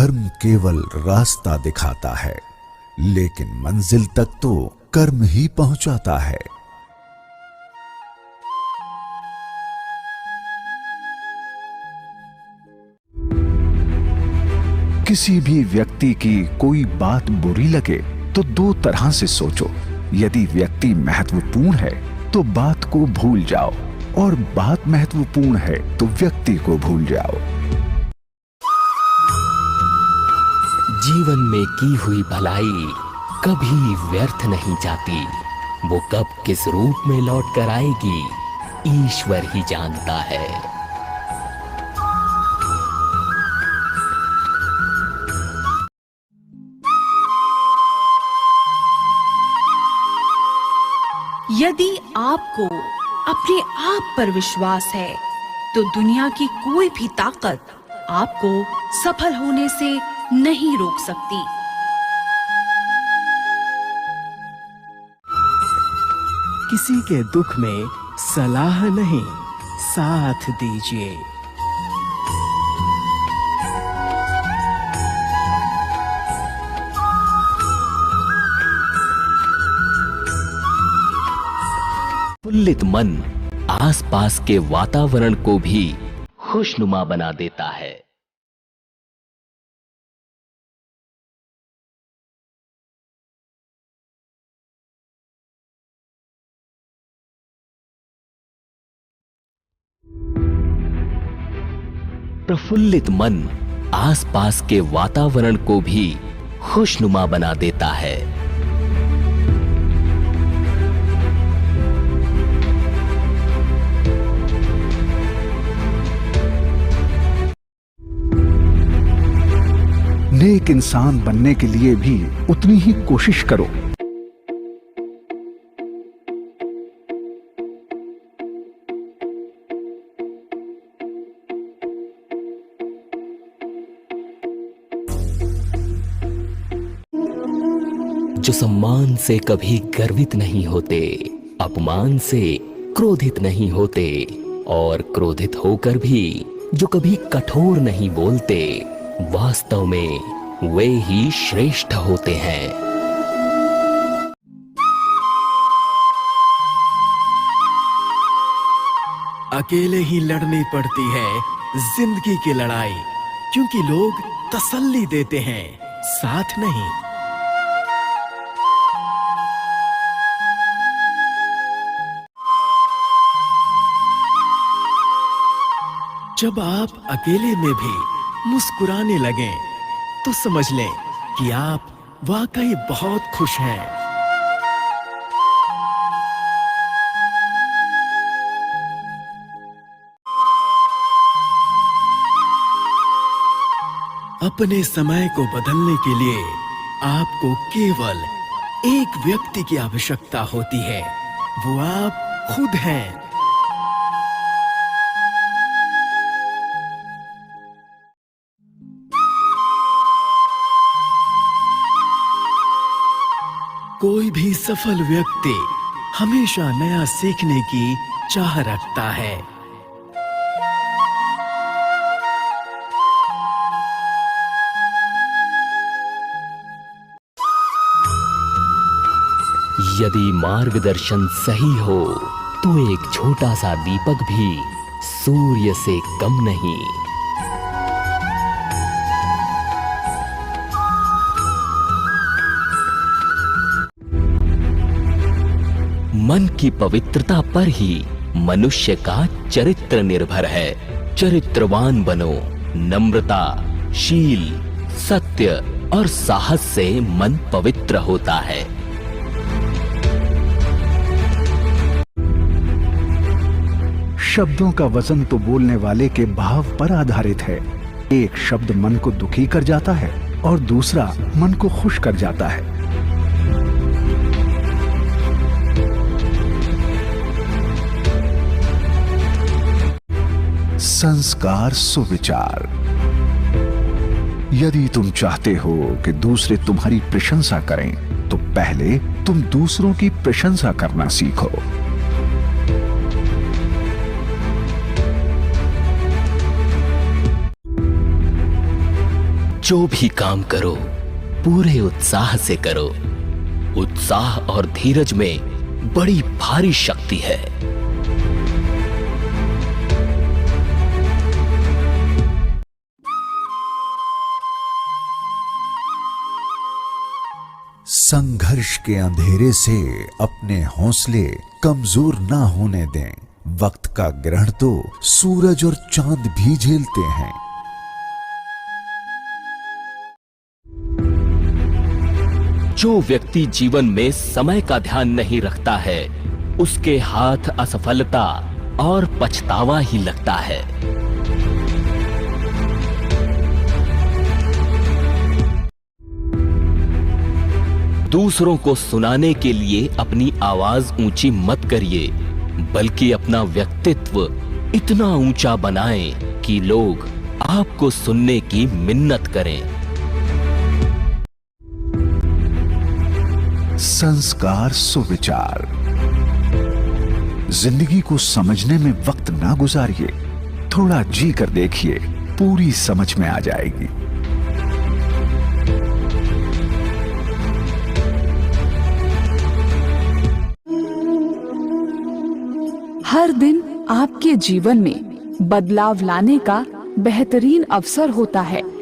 कर्म केवल रास्ता दिखाता है, लेकिन मंजिल तक तो कर्म ही पहुंचाता है। किसी भी व्यक्ति की कोई बात बुरी लगे तो दो तरह से सोचो। यदि व्यक्ति महत्वपूर्ण है तो बात को भूल जाओ, और बात महत्वपूर्ण है तो व्यक्ति को भूल जाओ। जीवन में की हुई भलाई कभी व्यर्थ नहीं जाती। वो कब किस रूप में लौट कर आएगी, ईश्वर ही जानता है। यदि आपको अपने आप पर विश्वास है तो दुनिया की कोई भी ताकत आपको सफल होने से नहीं रोक सकती। किसी के दुख में सलाह नहीं, साथ दीजिए। प्रफुल्लित मन आसपास के वातावरण को भी खुशनुमा बना देता है। प्रफुल्लित मन आसपास के वातावरण को भी खुशनुमा बना देता है। नेक इंसान बनने के लिए भी उतनी ही कोशिश करो। जो सम्मान से कभी गर्वित नहीं होते, अपमान से क्रोधित नहीं होते, और क्रोधित होकर भी जो कभी कठोर नहीं बोलते, वास्तव में वे ही श्रेष्ठ होते हैं। अकेले ही लड़नी पड़ती है जिंदगी की लड़ाई, क्योंकि लोग तसल्ली देते हैं, साथ नहीं। जब आप अकेले में भी मुस्कुराने लगें तो समझ लें कि आप वाकई बहुत खुश हैं। अपने समय को बदलने के लिए आपको केवल एक व्यक्ति की आवश्यकता होती है, वो आप खुद हैं। कोई भी सफल व्यक्ति हमेशा नया सीखने की चाह रखता है। यदि मार्गदर्शन सही हो तो एक छोटा सा दीपक भी सूर्य से कम नहीं। मन की पवित्रता पर ही मनुष्य का चरित्र निर्भर है। चरित्रवान बनो। नम्रता, शील, सत्य और साहस से मन पवित्र होता है। शब्दों का वजन तो बोलने वाले के भाव पर आधारित है। एक शब्द मन को दुखी कर जाता है और दूसरा मन को खुश कर जाता है। संस्कार सुविचार। यदि तुम चाहते हो कि दूसरे तुम्हारी प्रशंसा करें तो पहले तुम दूसरों की प्रशंसा करना सीखो। जो भी काम करो पूरे उत्साह से करो। उत्साह और धीरज में बड़ी भारी शक्ति है। संघर्ष के अंधेरे से अपने हौसले कमजोर ना होने दें। वक्त का ग्रहण तो सूरज और चांद भी झेलते हैं। जो व्यक्ति जीवन में समय का ध्यान नहीं रखता है, उसके हाथ असफलता और पछतावा ही लगता है। दूसरों को सुनाने के लिए अपनी आवाज ऊंची मत करिए, बल्कि अपना व्यक्तित्व इतना ऊंचा बनाएं कि लोग आपको सुनने की मिन्नत करें। संस्कार सुविचार। जिंदगी को समझने में वक्त ना गुजारिए, थोड़ा जी कर देखिए, पूरी समझ में आ जाएगी। हर दिन आपके जीवन में बदलाव लाने का बेहतरीन अवसर होता है।